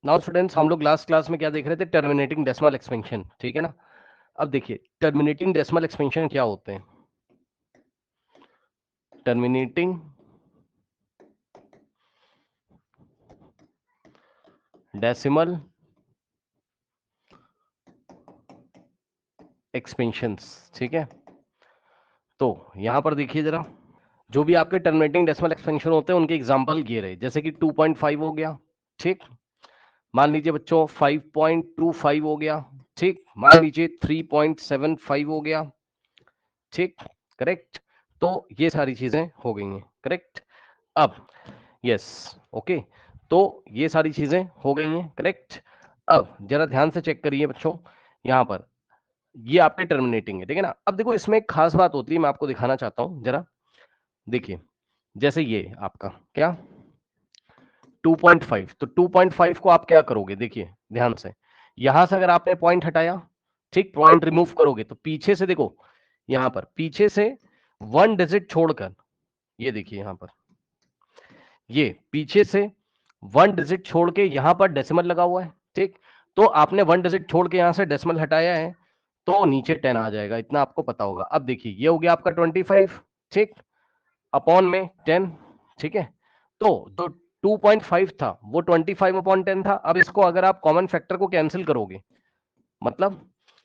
Now students, हम लोग last class में क्या देख रहे थे? टर्मिनेटिंग डेसिमल एक्सपेंशन, ठीक है ना। अब देखिए टर्मिनेटिंग डेसिमल एक्सपेंशन क्या होते हैं। टर्मिनेटिंग डेसिमल एक्सपेंशंस, ठीक है। तो यहां पर देखिए जरा, जो भी आपके टर्मिनेटिंग डेसिमल एक्सपेंशन होते हैं उनके एग्जांपल ये रहे, जैसे कि 2.5 हो गया, ठीक। मान लीजिए बच्चों 5.25 हो गया, ठीक। मान लीजिए 3.75 हो गया, ठीक। करेक्ट। तो ये सारी चीजें हो गई हैं, करेक्ट। अब यस, ओके। तो ये सारी चीजें हो गई हैं, करेक्ट। अब जरा ध्यान से चेक करिए बच्चों, यहां पर ये आपके टर्मिनेटिंग है, ठीक है ना। अब देखो इसमें एक खास बात होती है, मैं आपको दिखाना चाहता हूं जरा। देखिए जैसे ये आपका क्या 2.5, तो 2.5 को आप क्या करोगे? देखिए ध्यान से, यहां से अगर आपने पॉइंट हटाया, ठीक, पॉइंट रिमूव करोगे तो पीछे से देखो, यहां पर पीछे से 1 डिजिट छोड़कर, ये देखिए यहां पर, ये पीछे से 1 डिजिट छोड़ के यहां पर डेसिमल लगा हुआ है, ठीक। तो आपने 1 डिजिट छोड़ के यहां से डेसिमल हटाया है, तो नीचे 10 आ जाएगा, इतना आपको पता होगा। अब देखिए ये हो गया आपका 25, ठीक, अपॉन में 10, ठीक है। तो जो 2.5 था वो 25/10 था। अब इसको अगर आप कॉमन फैक्टर को कैंसिल करोगे, मतलब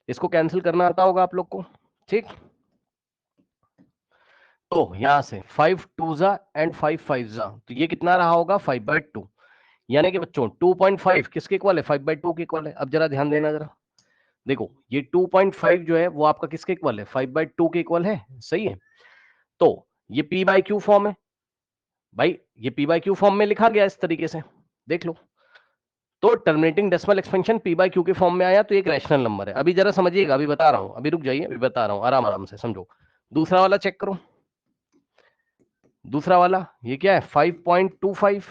इसको कैंसिल करना आता होगा आप लोग को, ठीक। तो यहां से 5 2 जा एंड 5 5 जा, तो ये कितना रहा होगा? 5/2। यानी कि बच्चों 2.5 किसके इक्वल है? 5/2 के इक्वल है। अब जरा ध्यान देना जरा, देखो ये 2.5 जो है वो आपका किसके इक्वल है? 5/2 के इक्वल है, सही है। तो ये पी बाई क्यू फॉर्म है भाई, ये पी बाई क्यू फॉर्म में लिखा गया इस तरीके से, देख लो। तो terminating decimal expansion P by Q के फॉर्म में आया, तो एक रैशनल नंबर है। अभी जरा समझिएगा, अभी बता रहा हूं, अभी रुक जाइए, अभी बता रहा हूं, आराम आराम से समझो। दूसरा वाला चेक करो, दूसरा वाला ये क्या है? 5.25,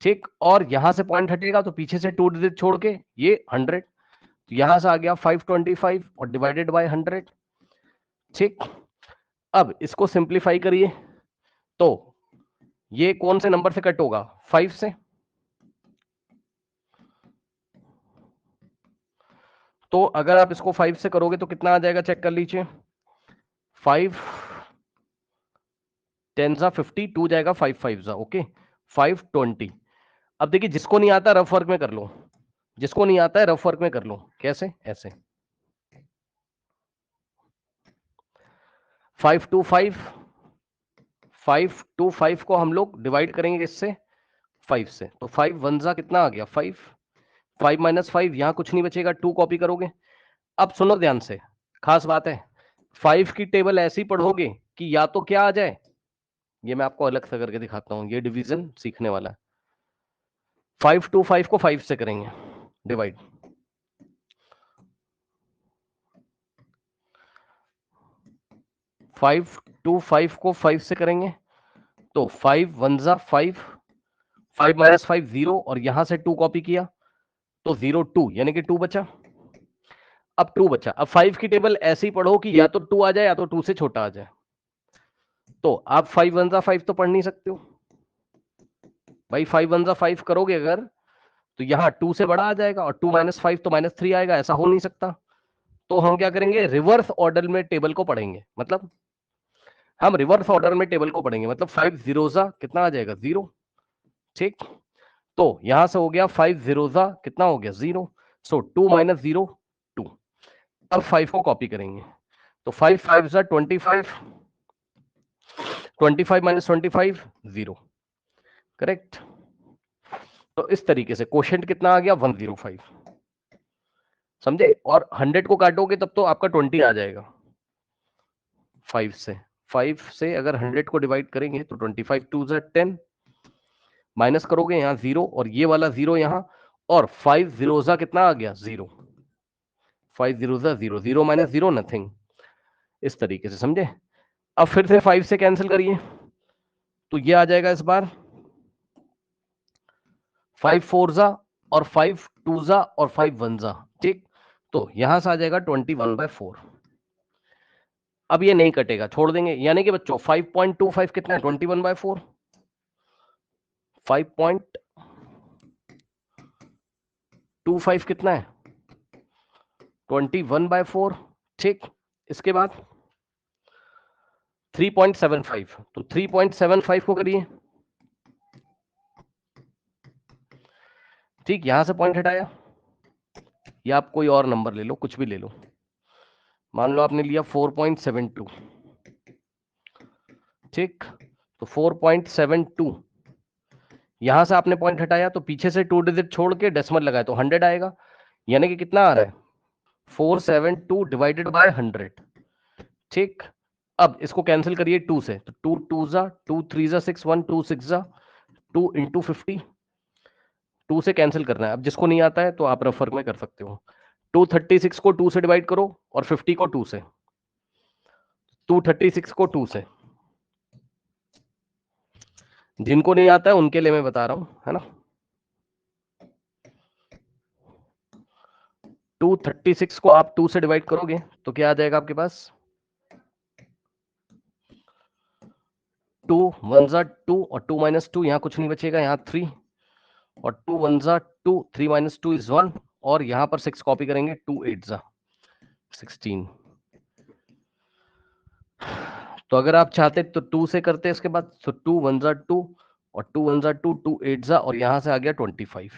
ठीक। और यहां से पॉइंट हटेगा तो पीछे से 2 डिजिट छोड़ के ये 100, तो यहां से आ गया 525 और डिवाइडेड बाय 100, ठीक। अब इसको सिंप्लीफाई करिए, तो ये कौन से नंबर से कट होगा? 5 से। तो अगर आप इसको 5 से करोगे तो कितना आ जाएगा? चेक कर लीजिए, 5 10 जा 50, 2 जाएगा 5 5 जा, ओके, 520। अब देखिए जिसको नहीं आता रफ वर्क में कर लो, जिसको नहीं आता है रफ वर्क में कर लो। कैसे? ऐसे 525, 525 को हम लोग डिवाइड करेंगे इससे 5 से, तो 5 1 जा कितना आ गया? 5, 5 माइनस 5, यहां कुछ नहीं बचेगा, 2 कॉपी करोगे। अब सुनो ध्यान से, खास बात है, 5 की टेबल ऐसी पढ़ोगे कि या तो क्या आ जाए, ये मैं आपको अलग से करके दिखाता हूं, ये डिवीजन सीखने वाला है। 525 को 5 से करेंगे डिवाइड, 525 को 5 से करेंगे तो 5 1 जा 5, 5 माइनस 5 0, और यहां से 2 कॉपी किया तो 0 2, यानी कि 2 बचा। अब 2 बचा, अब 5 की टेबल ऐसे ही पढ़ो कि या तो 2 आ जाए या तो 2 से छोटा आ जाए। तो आप 5 1 जा 5 तो पढ़ नहीं सकते हो भाई, 5 1 जा 5 करोगे अगर तो यहाँ 2 से बड़ा आ जाएगा, और 2 माइनस 5 तो -3 आएगा, ऐसा हो नहीं सकता। तो हम क्या करेंगे? रिवर्स ऑर्डर में टेबल को पढ़ेंगे, मतलब हम रिवर्स ऑर्डर में टेबल को पढ़ेंगे, मतलब 5 0 जा कितना आ जाएगा? 0, ठीक। तो यहां से हो गया 5 0 जा कितना हो गया? 0। सो 2 माइनस 0 2। अब 5 को कॉपी करेंगे तो 5 5 जा 25, 25 माइनस 25 0, करेक्ट। तो इस तरीके से क्वोशिएंट कितना आ गया? 105, समझे। और 100 को काटोगे तब तो आपका 20 आ जाएगा 5 से। 5 से अगर 100 को डिवाइड करेंगे तो 25 2 जा 10, माइनस करोगे यहाँ 0 और ये वाला 0 यहाँ, और 5 0 जा कितना आ गया? 0, 5 0 जा 0, 0 माइनस 0 नथिंग, इस तरीके से, समझे। अब फिर से 5 से कैंसिल करिए तो ये आ जाएगा इस बार 5 4 जा और 5 2 जा और 5 1 जा, ठीक। तो यहां से आ जाएगा 21/4। अब ये नहीं कटेगा, छोड़ देंगे, यानी कि बच्चों 5.25 कितना है? 21/4, 5. 25 कितना है 21/4, ठीक। इसके बाद 3.75, तो 3.75 को करिए, ठीक। यहां से पॉइंट हटाया, या आप कोई और नंबर ले लो, कुछ भी ले लो, मान लो आपने लिया 4.72, ठीक। तो 4.72, यहां से आपने पॉइंट हटाया तो पीछे से 2 डिजिट छोड़ के डेसिमल लगाए तो 100 आएगा, यानी कि कितना आ रहा है 472 डिवाइडेड बाय 100, ठीक। अब इसको कैंसिल करिए 2 से, तो 2 2 जा 2 3 जा 6 1 2 6 जा 2 इंटू 50, 2 से कैंसिल करना है। अब जिसको नहीं आता है तो आप रफ वर्क में कर सकते हो। 236 को 2 से डिवाइड करो और 50 को 2 से, 236 को 2 से, जिनको नहीं आता है उनके लिए मैं बता रहा हूं, है ना। 236 को आप 2 से डिवाइड करोगे तो क्या आ जाएगा आपके पास 2 1 जा 2 और 2 माइनस 2, यहां कुछ नहीं बचेगा, यहां 3 और 2 1 जा 2, 3 माइनस 2 इज 1, और यहां पर 6 कॉपी करेंगे, 2 8 जा 16। तो अगर आप चाहते तो 2 से करते इसके बाद, तो 2 1 जा 2 और 2 1 जा 2, 2 8 जा, और यहां से आ गया 25,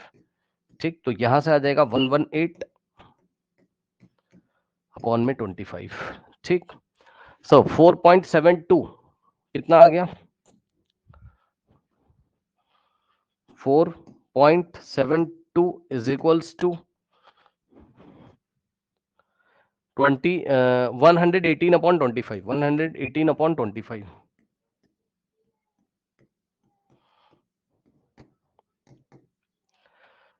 ठीक। तो यहां से आ जाएगा 118 अपॉन में 25, ठीक। सो 4.72 कितना आ गया 4.72 is equals to 118 upon 25, 118 upon 25,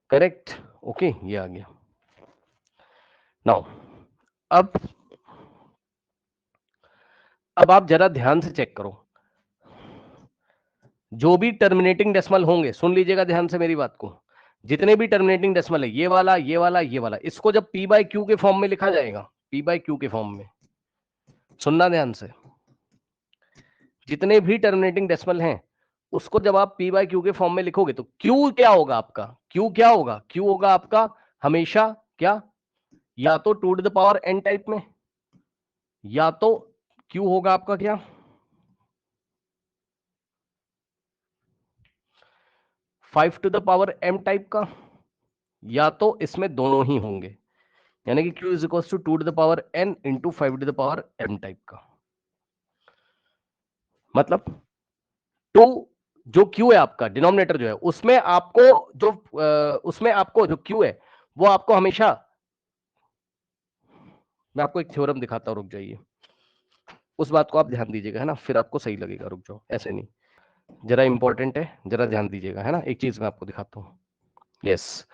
correct, okay, ये आ गया। नाउ अब आप जरा ध्यान से चेक करो, जो भी टर्मिनेटिंग डेसिमल होंगे, सुन लीजिएगा ध्यान से मेरी बात को, जितने भी टर्मिनेटिंग डेसिमल है, ये वाला ये वाला ये वाला, इसको जब p बाय क्यू के फॉर्म में लिखा जाएगा, p बाय क्यू के फॉर्म में, सुनना ध्यान से, जितने भी टर्मिनेटिंग डेसिमल हैं उसको जब आप p बाय क्यू के फॉर्म में लिखोगे तो q क्या होगा आपका, q क्या होगा, q होगा आपका हमेशा क्या, या तो 2 to the power n type में, या तो q होगा आपका क्या 5 to the power m type का, या तो इसमें दोनों ही होंगे, यानी कि q is equal to 2 to the power n into 5 to the power m type का। मतलब 2 जो q है आपका डिनोमिनेटर जो है, उसमें आपको जो q है वो आपको हमेशा, मैं आपको एक थ्योरम दिखाता हूं, रुक जाइए, उस बात को आप ध्यान दीजिएगा, है ना, फिर आपको सही लगेगा, रुक जाओ, ऐसे नहीं, जरा इंपॉर्टेंट है, जरा ध्यान दीजिएगा, है ना, एक चीज मैं आपको दिखाता हूँ। यस,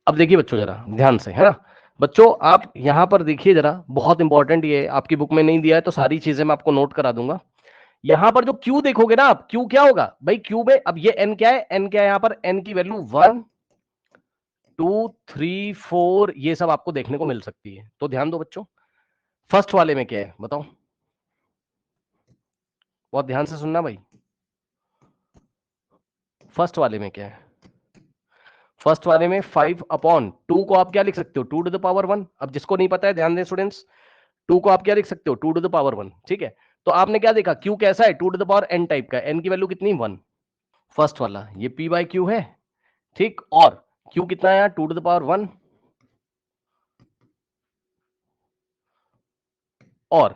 अब देखिए बच्चों जरा ध्यान से, है ना, बच्चों आप यहां पर देखिए जरा, बहुत इंपॉर्टेंट, ये आपकी बुक में नहीं दिया है तो सारी चीजें मैं आपको नोट करा दूंगा। यहां पर जो Q देखोगे ना आप, Q क्या होगा भाई, Q में अब ये N क्या है, N क्या है, यहां पर N की वैल्यू 1 2 3 4 ये सब आपको देखने को मिल सकती है, तो ध्यान दो बच्चों। फर्स्ट वाले में क्या है बताओ, बहुत ध्यान से सुनना भाई, फर्स्ट वाले में क्या है, फर्स्ट वाले में 5 अपॉन 2 को आप क्या लिख सकते हो 2 टू द पावर 1, अब जिसको नहीं पता है ध्यान दें स्टूडेंट्स, 2 को आप क्या लिख सकते हो 2 टू द पावर 1, ठीक है। तो आपने क्या देखा, Q कैसा है 2 to the power n type का, n की वैल्यू कितनी 1, फर्स्ट वाला ये p बाय क्यू है, ठीक, और Q कितना है 2 टू द पावर 1, और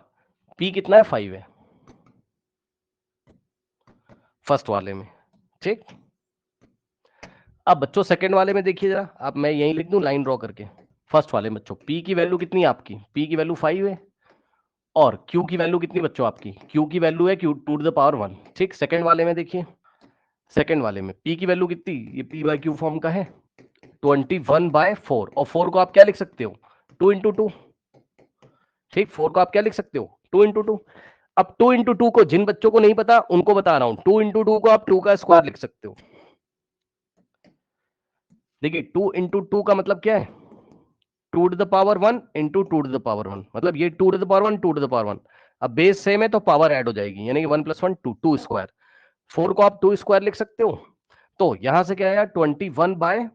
P कितना है 5 है फर्स्ट वाले में, ठीक। अब बच्चों सेकंड वाले में देखिए जरा, अब मैं यहीं लिख दूं लाइन ड्रॉ करके, फर्स्ट वाले बच्चों P की वैल्यू कितनी है आपकी, P की वैल्यू 5 है, और Q की वैल्यू कितनी बच्चों आपकी, Q की वैल्यू है Q 2 टू द पावर 1, ठीक। सेकंड वाले में देखिए, सेकंड वाले में P की वैल्यू कितनी, ये P बाय Q फॉर्म का है 21/4, और 4 को आप क्या लिख सकते हो 2 इंटू 2, ठीक, 4 को आप क्या लिख सकते हो 2 इंटू 2। अब 2 इंटू 2 को जिन बच्चों को नहीं पता उनको बता रहा हूं, 2 इंटू 2 को आप 2 का स्क्वायर लिख सकते हो, देखिए 2 इंटू 2 का मतलब क्या है 2 to the power 1 into 2 to the power 1, मतलब ये 2 to the power 1 2 to the power 1, अब बेस सेम है तो पावर ऐड हो जाएगी, यानी कि 1 + 1 2, 2 स्क्वायर, 4 को आप 2 स्क्वायर लिख सकते हो, तो यहां से क्या आया 21/4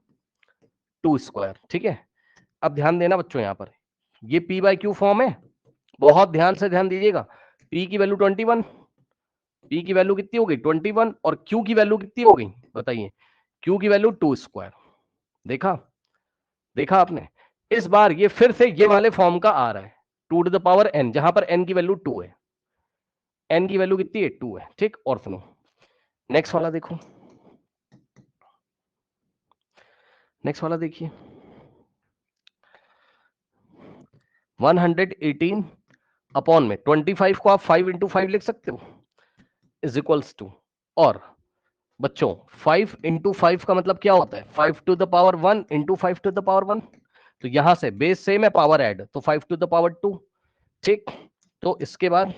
2 स्क्वायर। ठीक है, अब ध्यान देना बच्चों, यहां पर ये p बाय क्यू फॉर्म है, बहुत ध्यान से ध्यान दीजिएगा। p की वैल्यू 21, p की वैल्यू कितनी हो गई 21, और q की वैल्यू कितनी हो गई बताइए, q की वैल्यू 2 स्क्वायर। देखा, देखा आपने, इस बार ये फिर से ये वाले फॉर्म का आ रहा है 2 टू द पावर n, जहां पर n की वैल्यू 2 है, n की वैल्यू कितनी है 2 है। ठीक, और सुनो नेक्स्ट वाला देखो, नेक्स्ट वाला देखिए 118 अपॉन में 25 को आप 5 इंटू 5 लिख सकते हो इज इक्वल्स टू, और बच्चों 5 इंटू 5 का मतलब क्या होता है 5 to the power 1 into 5 to the power 1, तो यहां से बेस सेम है पावर ऐड, तो 5 टू द पावर 2। ठीक, तो इसके बाद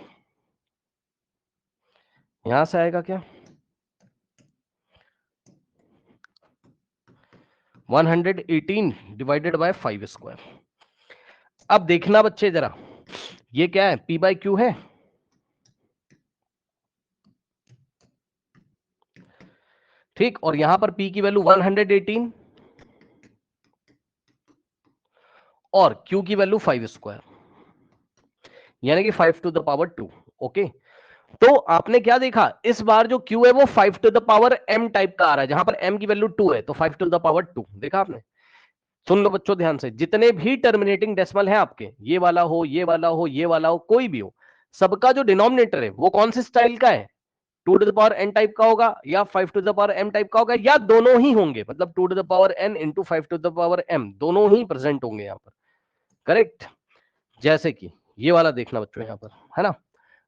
यहां से आएगा क्या 118 डिवाइडेड बाय 5 स्क्वायर। अब देखना बच्चे जरा, ये क्या है p बाय क्यू है, ठीक, और यहां पर p की वैल्यू 118 और q की वैल्यू 5 स्क्वायर, यानी कि 5 टू द पावर 2। ओके, तो आपने क्या देखा, इस बार जो q है वो 5 to the power m type का आ रहा है, जहां पर m की वैल्यू 2 है, तो 5 टू द पावर 2। देखा आपने, सुन लो बच्चों ध्यान से, जितने भी टर्मिनेटिंग डेसिमल है आपके, ये वाला हो, ये वाला हो, ये वाला हो, कोई भी हो, सबका जो डिनोमिनेटर है वो कौन से स्टाइल का है, 2 to the power n type का होगा, या 5 to the power m type का होगा, या दोनों ही होंगे, मतलब 2 to the power n into 5 to the power m, दोनों ही प्रेजेंट होंगे यहां पर। करेक्ट, जैसे कि ये वाला देखना बच्चों यहां पर, है ना,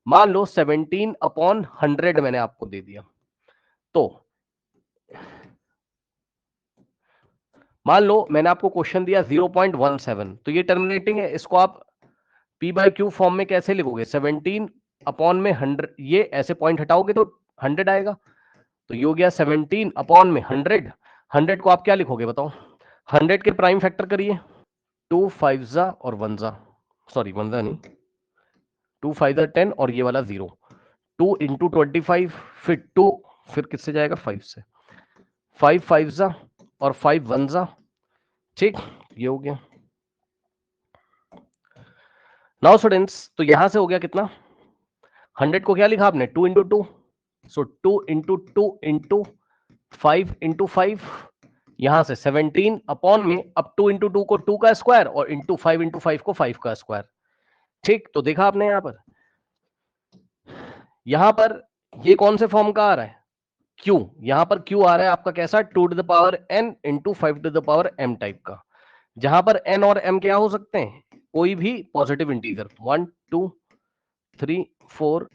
मान लो 17 अपॉन 100 मैंने आपको दे दिया, तो मान लो मैंने आपको क्वेश्चन दिया 0.17, तो ये टर्मिनेटिंग है, इसको आप p बाय क्यू फॉर्म में कैसे लिखोगे, 17 अपॉन में 100, ये ऐसे पॉइंट हटाओगे तो 100 आएगा, तो ये हो गया 17 अपॉन में 100। 100 को आप क्या लिखोगे बताओ, 100 के प्राइम फैक्टर करिए, 2 5 जा और 1 जा, सॉरी 1 जा नहीं, 2 5 जा 10 और ये वाला 0, 2 इंटू 25, फिर 2, फिर किससे जाएगा 5 से, 5 5 जा और 5 1 जा। ठीक, ये हो गया। नाउ स्टूडेंट्स, तो यहां से हो गया कितना, 100 को क्या लिखा आपने 2 इंटू 2, सो 2 इंटू 2 इंटू 5 इंटू 5, यहां से 17 अपॉन में, अब 2 इंटू 2 को 2 का स्क्वायर और इंटू 5 को 5 का स्क्वायर। ठीक, तो देखा आपने यहां पर ये कौन से फॉर्म का आ रहा है Q, यहां पर Q आ रहा है आपका कैसा 2 to the power n into 5 to the power m type का, जहां पर n और m क्या हो सकते हैं, कोई भी positive integer, 1 2 3 4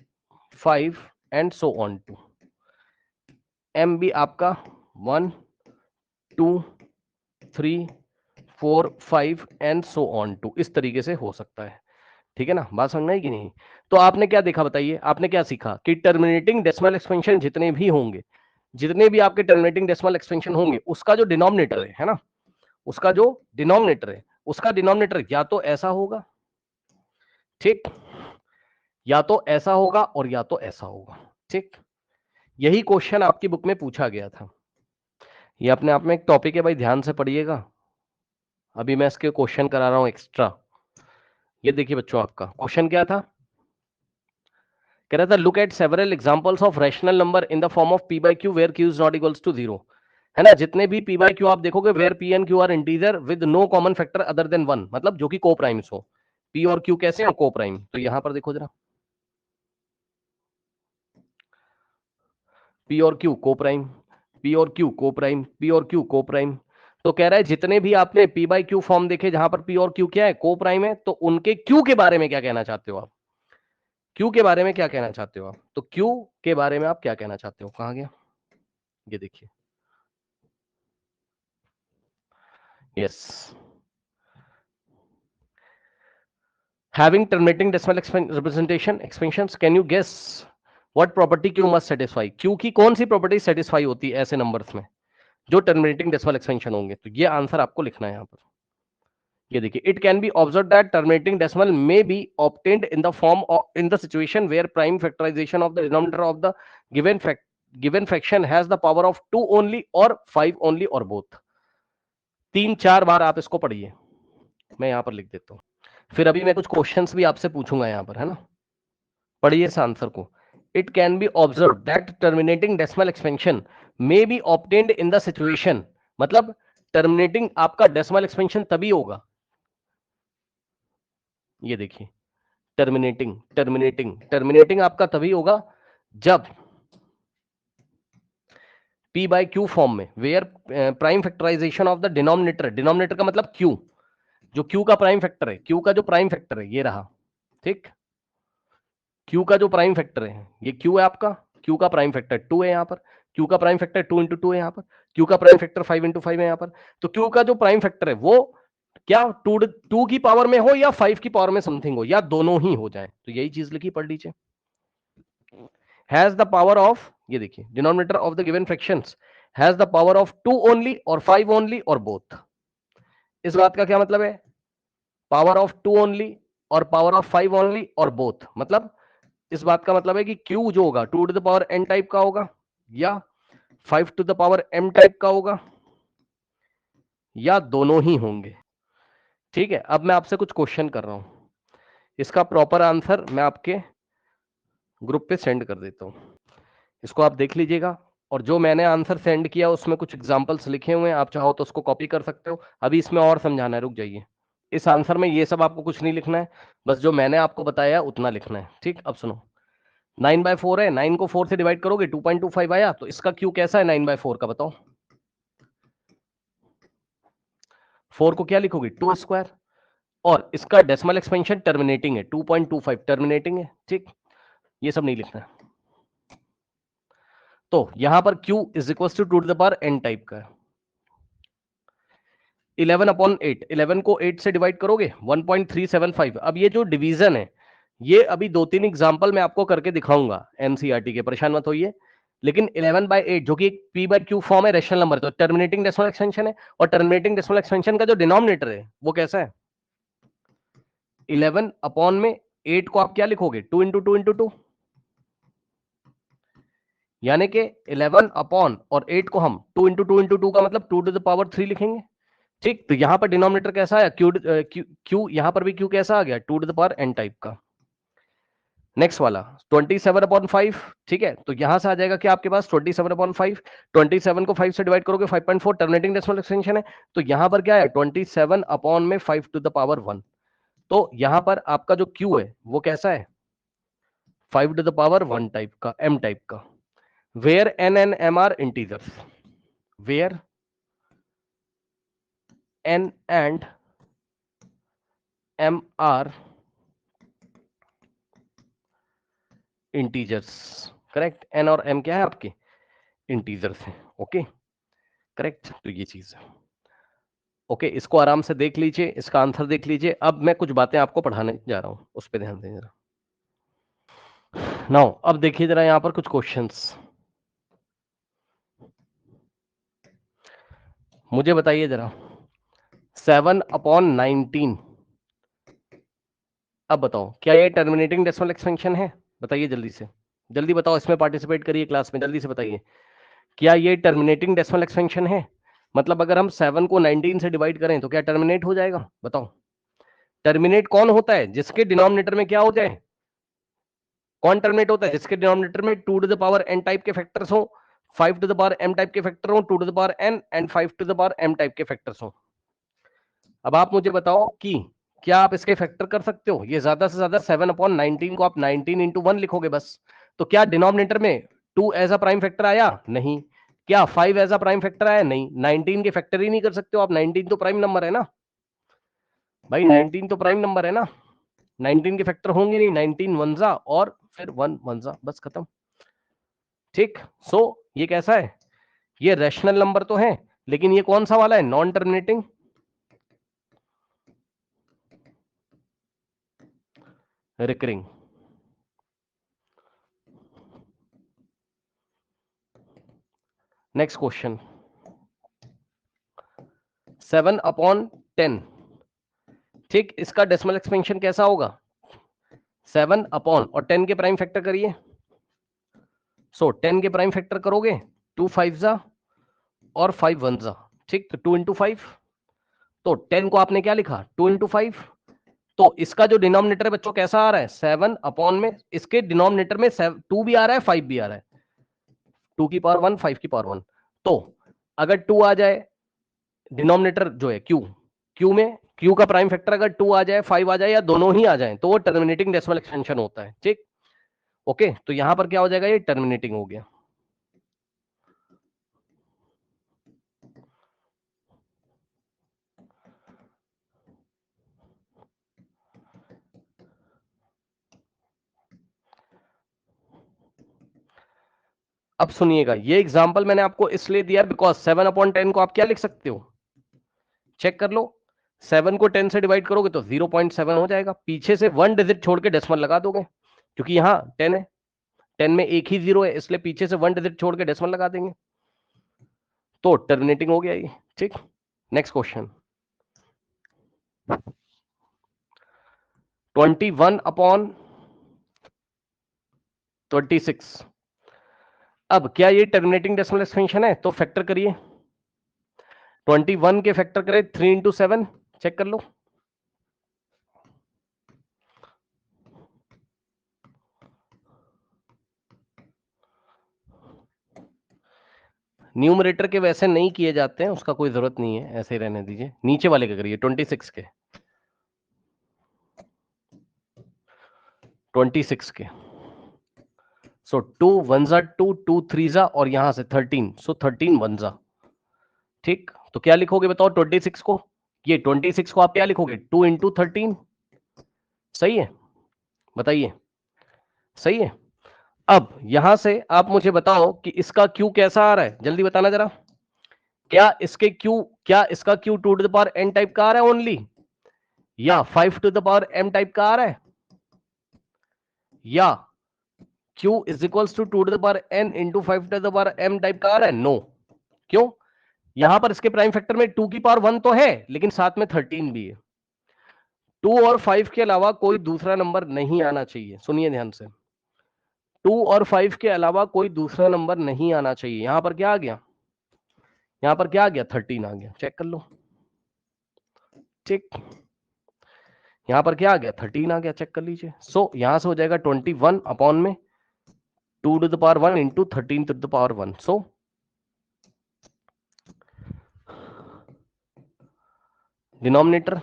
5 and so on to, m भी आपका 1 2 3 4 5 एंड सो ऑन टू, इस तरीके से हो सकता है। ठीक है ना, बात समझ में आई कि नहीं। तो आपने क्या देखा बताइए, आपने क्या सीखा कि टर्मिनेटिंग डेसिमल एक्सपेंशन जितने भी होंगे, जितने भी आपके टर्मिनेटिंग डेसिमल एक्सपेंशन होंगे, उसका जो डिनोमिनेटर है ना, उसका जो डिनोमिनेटर है, उसका डिनोमिनेटर या तो ऐसा होगा, ठीक, या तो ऐसा होगा और या तो ऐसा होगा। ठीक, यही क्वेश्चन आपकी बुक में पूछा गया था, ये अपने आप में एक टॉपिक है भाई, ध्यान से पढ़िएगा, अभी मैं इसके क्वेश्चन करा रहा हूं एक्स्ट्रा। ये देखिए बच्चों, आपका क्वेश्चन क्या था, कह रहा था look at several examples of rational number in the form of p by q where q is not equals to 0, है ना, जितने भी p बाय q आप देखोगे where p and q are integer with no common factor other than 1, मतलब जो कि को प्राइम्स हो, p और q कैसे हो को प्राइम, तो यहां पर देखो जरा, p और q को प्राइम, p और q को प्राइम, p और q को प्राइम, तो कह रहा है जितने भी आपने p बाय q फॉर्म देखे जहां पर p और q क्या है को प्राइम है, तो उनके q के बारे में क्या कहना चाहते हो आप, q के बारे में क्या कहना चाहते हो आप, तो q के बारे में आप क्या कहना चाहते हो, कहां गया, ये देखिए, yes, having terminating decimal representation expansions, can you guess what property q must satisfy, q की कौन सी प्रॉपर्टी सेटिस्फाई होती है ऐसे नंबर्स में जो टर्मिनेटिंग डेसिमल एक्सपेंशन होंगे, तो ये आंसर आपको लिखना है यहां पर। ये देखिए, it can be observe that terminating decimal may be obtained in the form in the situation where prime factorization of the denominator of the given fraction has the power of 2 only और 5 only और both. 3-4 बार आप इसको पढ़िए, मैं यहां पर लिख देता हूं, फिर अभी मैं कुछ क्वेश्चंस भी आपसे पूछूंगा यहां पर, है ना। पढ़िए इस आंसर को। It can be observe that terminating decimal expansion may be obtained in the situation, मतलब टर्मिनेटिंग आपका डेसिमल एक्सपेंशन तभी होगा, ये देखिए, टर्मिनेटिंग टर्मिनेटिंग टर्मिनेटिंग आपका तभी होगा जब p बाय q फॉर्म में, where prime factorization of the denominator, denominator का मतलब q, जो q का प्राइम फैक्टर है, q का जो प्राइम फैक्टर है ये रहा, ठीक, q का जो प्राइम फैक्टर है ये q है आपका, q का प्राइम फैक्टर 2 है यहाँ पर, q का प्राइम फैक्टर 2 इंटू 2 है यहाँ पर, q का प्राइम फैक्टर 5 इंटू 5 है यहाँ पर, तो q का जो प्राइम फैक्टर है वो क्या 2 की पावर में हो या 5 की पावर में समथिंग हो, या दोनों ही हो जाए, तो यही चीज लिखी, पढ़ लीजिए। हैज द पावर ऑफ, ये देखिए, denominator of the given fractions has the power of 2 only और 5 ओनली और बोथ। इस बात का क्या मतलब है, पावर ऑफ 2 ओनली और पावर ऑफ 5 ओनली और बोथ, मतलब इस बात का मतलब है कि Q जो होगा 2 to the power n type का होगा या 5 to the power m type का होगा या दोनों ही होंगे, ठीक है। अब मैं आपसे कुछ क्वेश्चन कर रहा हूं, इसका प्रॉपर आंसर मैं आपके ग्रुप पे सेंड कर देता हूं, इसको आप देख लीजिएगा, और जो मैंने आंसर सेंड किया उसमें कुछ एग्जांपल्स लिखे हुए हैं, आप चाहो तो उसको कॉपी कर सकते हो, अभी इसमें और समझाना है, रुक जाइए। इस आंसर में ये सब आपको कुछ नहीं लिखना है, बस जो मैंने आपको बताया उतना लिखना है, ठीक। अब सुनो, 9/4 है, 9 को 4 से डिवाइड करोगे 2.25 आया, तो इसका क्यू कैसा है 9/4 का, बताओ। 4 को क्या लिखोगे 2 स्क्वायर, और इसका डेसिमल एक्सपेंशन टर्मिनेटिंग है 2.25 टर्मिनेटिंग है, ठीक, ये सब नहीं लिखना है। तो यहां पर Q is equal to 2 to the power n type का है, 11/8, 11 को 8 से डिवाइड करोगे 1.375। अब ये जो डिवीजन है ये अभी 2-3 एग्जांपल मैं आपको करके दिखाऊंगा एनसीईआरटी के, परेशान मत होइए, लेकिन 11/8 जो कि एक p बाय q फॉर्म है, रेशनल नंबर, तो टर्मिनेटिंग डेसिमल एक्सटेंशन है, और टर्मिनेटिंग डेसिमल एक्सटेंशन का जो डिनोमिनेटर है वो कैसा है 11 अपॉन में 8 को आप क्या लिखोगे 2 इंटू 2 इंटू 2, यानी कि 11 अपॉन और 8 को हम 2 इंटू 2 इंटू 2 का मतलब 2 टू द पावर 3 लिखेंगे, ठीक। तो यहां पर डिनोमिनेटर कैसा आया क्यू यहां पर भी क्यू कैसा आ गया 2 to the power n type का। नेक्स्ट वाला 27/5, ठीक है, तो यहां से आ जाएगा कि आपके पास 27/5, 27 को 5 से डिवाइड करोगे 5.4 टर्मिनेटिंग डेसिमल एक्सटेंशन है, तो यहां पर क्या है 27 अपॉन में 5 टू द पावर 1, तो यहां पर आपका जो क्यू है वो कैसा है 5 टू द पावर 1 टाइप का, m टाइप का, where n and m are integers, where n and m are integers, correct, n और m क्या है आपके इंटीजर्स हैं, ओके, करेक्ट, तो ये चीज है, ओके, इसको आराम से देख लीजिए, इसका आंसर देख लीजिए। अब मैं कुछ बातें आपको पढ़ाने जा रहा हूं, उस पर ध्यान दें जरा। नाउ अब देखिए जरा यहां पर कुछ क्वेश्चंस, मुझे बताइए जरा 7/19, अब बताओ क्या ये टर्मिनेटिंग डेसिमल एक्सपेंशन है, बताइए जल्दी से, जल्दी बताओ, इसमें पार्टिसिपेट करिए क्लास में, जल्दी से बताइए, क्या ये टर्मिनेटिंग डेसिमल एक्सपेंशन है, मतलब अगर हम 7 को 19 से डिवाइड करें तो क्या टर्मिनेट हो जाएगा, बताओ। टर्मिनेट कौन होता है जिसके डिनोमिनेटर में क्या हो जाए, कौन टर्मिनेट होता है जिसके डिनोमिनेटर में 2 to the power n type के फैक्टर्स हो, 5 to the power m type के फैक्टर हो, 2 to the power n and 5 to the power m type के फैक्टर्स हो। अब आप मुझे बताओ कि क्या आप इसके फैक्टर कर सकते हो, ये ज्यादा से ज्यादा 7/19 को आप 19 इंटू 1 लिखोगे बस, तो क्या डिनोमिनेटर में 2 एज अ प्राइम फैक्टर आया, नहीं, क्या 5 एज अ प्राइम फैक्टर आया, नहीं, 19 के फैक्टर ही नहीं कर सकते हो आप, 19 तो प्राइम नंबर है ना भाई, 19 तो प्राइम नंबर है ना, 19 के फैक्टर होंगे नहीं, 19 वनजा और फिर 1 वनजा, बस खत्म, ठीक। सो ये कैसा है, ये रैशनल नंबर तो है, लेकिन ये कौन सा वाला है non terminating recurring. Next question 7/10, ठीक, इसका डेसिमल एक्सपेंशन कैसा होगा 7 अपॉन और 10 के प्राइम फैक्टर करिए, सो 10 के प्राइम फैक्टर करोगे 2 5 जा और 5 1 जा, ठीक, तो 2 इंटू 5 तो 10 को आपने क्या लिखा 2 इंटू 5, तो इसका जो डिनोमिनेटर है बच्चों कैसा आ रहा है 7 अपॉन में, इसके डिनोमिनेटर में 2 भी आ रहा है 5 भी आ रहा है, 2 की पावर 1 5 की पावर 1। तो अगर 2 आ जाए डिनोमिनेटर जो है क्यू में, क्यू का प्राइम फैक्टर अगर 2 आ जाए 5 आ जाए या दोनों ही आ जाए तो वो टर्मिनेटिंग डेसिमल एक्सटेंशन होता है। ठीक, ओके, तो यहां पर क्या हो जाएगा, ये टर्मिनेटिंग हो गया। अब सुनिएगा, ये एग्जांपल मैंने आपको इसलिए दिया बिकॉज 7/10 को आप क्या लिख सकते हो, चेक कर लो, 7 को 10 से डिवाइड करोगे तो 0.7 हो जाएगा, पीछे से 1 डिजिट छोड़ के डेसिमल लगा दोगे, क्योंकि यहाँ 10 है, 10 में एक ही 0 है, इसलिए पीछे से 1 डिजिट छोड़ के डेसिमल लगा देंगे, तो टर्मिनेटिंग हो गया ये। ठीक, नेक्स्ट क्वेश्चन, 21/26। अब क्या ये टर्मिनेटिंग डेसिमल एक्सटेंशन है, तो फैक्टर करिए, 21 के फैक्टर करें 3 इंटू 7, चेक कर लो, न्यूमरेटर के वैसे नहीं किए जाते हैं, उसका कोई जरूरत नहीं है, ऐसे ही रहने दीजिए, नीचे वाले का करिए 26 के, 26 के, सो 2 1 जा 2 2 3 जा और यहां से 13, सो 13 1 जा। ठीक, तो क्या लिखोगे बताओ 26 को, ये 26 को आप क्या लिखोगे 2 इंटू 13, सही है, बताइए, सही है। अब यहां से आप मुझे बताओ कि इसका क्यू कैसा आ रहा है, जल्दी बताना जरा, क्या इसका Q 2 to the power n type का आ रहा है ओनली, या 5 to the power m type का आ रहा है, या q is equals to 2 to the power n into 5 to the power m type का आ रहा है, नो, क्यों, यहां पर इसके प्राइम फैक्टर में 2 की पावर 1 तो है लेकिन साथ में 13 भी है, 2 और 5 के अलावा कोई दूसरा नंबर नहीं आना चाहिए, सुनिए ध्यान से, 2 और 5 के अलावा कोई दूसरा नंबर नहीं आना चाहिए, यहां पर क्या आ गया, यहां पर क्या आ गया 13 आ गया, चेक कर लो, ठीक, यहां पर क्या आ गया 13 आ गया, चेक कर लीजिए, सो यहां से हो जाएगा 21 अपॉन में 2 to the power 1 into 13 to the power 1, so denominator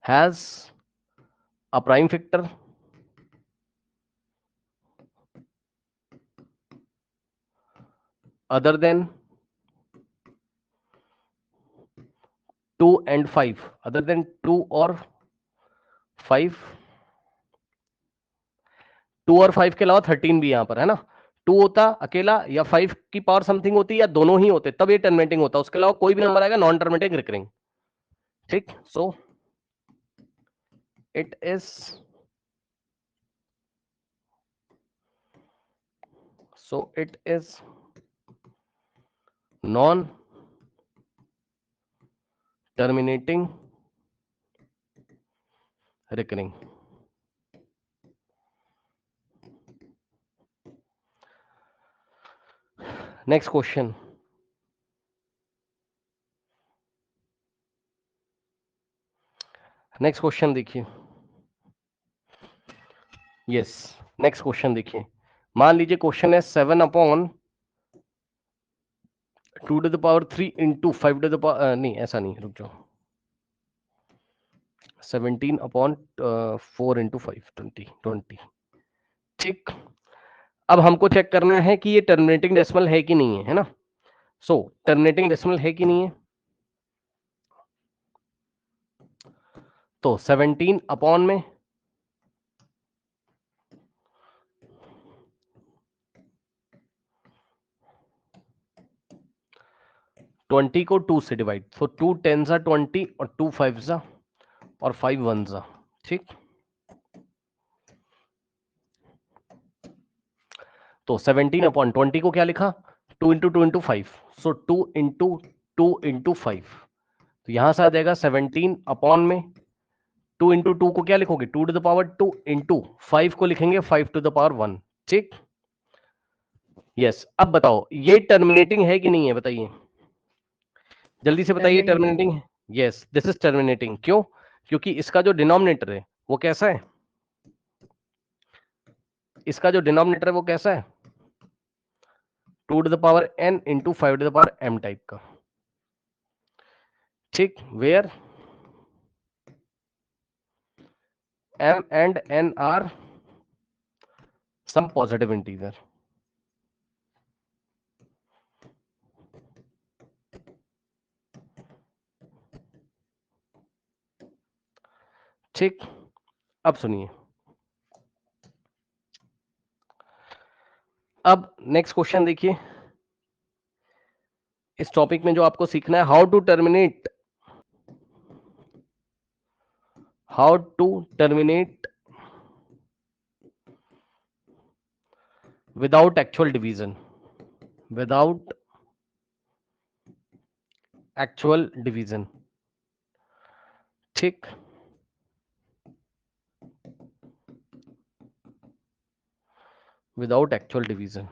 has a prime factor other than 2 and 5, other than 2 और 5, 2 और 5 के अलावा 13 भी यहां पर है ना, 2 होता अकेला या 5 की पावर समथिंग होती या दोनों ही होते तब ये टर्मिनेटिंग होता, उसके अलावा कोई भी नंबर आएगा नॉन टर्मिनेटिंग रिकरिंग। ठीक, so it is non terminating recurring. Next question, next question देखिए, यस, नेक्स्ट क्वेश्चन देखिए, मान लीजिए क्वेश्चन है 7/2 to the power 3 into 5 to the power, नहीं ऐसा नहीं, रुक जाओ, 17/4 इंटू 5 20। ठीक, अब हमको चेक करना है कि ये टर्मिनेटिंग डेसिमल है कि नहीं है, है ना, सो टर्मिनेटिंग डेसिमल है कि नहीं है, तो 17 में 20 को 2 से डिवाइड, तो 2 10 जा 20 और 2 5 जा और 5 1 जा। ठीक, तो 17/20 को क्या लिखा 2 इंटू 2 इंटू 5, सो 2 इंटू 2 इंटू 5, तो यहां से आ जाएगा 17 में 2 इंटू 2 को क्या लिखोगे 2 टू द पावर 2 इंटू 5 को लिखेंगे 5 टू द पावर 1। ठीक, यस, अब बताओ ये टर्मिनेटिंग है कि नहीं है, बताइए जल्दी से बताइए। टर्मिनेटिंग है, यस दिस इज टर्मिनेटिंग। क्यों? क्योंकि इसका जो डिनोमिनेटर है वो कैसा है, इसका जो डिनोमिनेटर है वो कैसा है, 2 to the power n into 5 to the power m type का। ठीक, where m and n are some positive integer. ठीक, अब सुनिए, अब नेक्स्ट क्वेश्चन देखिए। इस टॉपिक में जो आपको सीखना है, how to terminate without actual division, without actual division. ठीक, विदाउट एक्चुअल डिवीजन।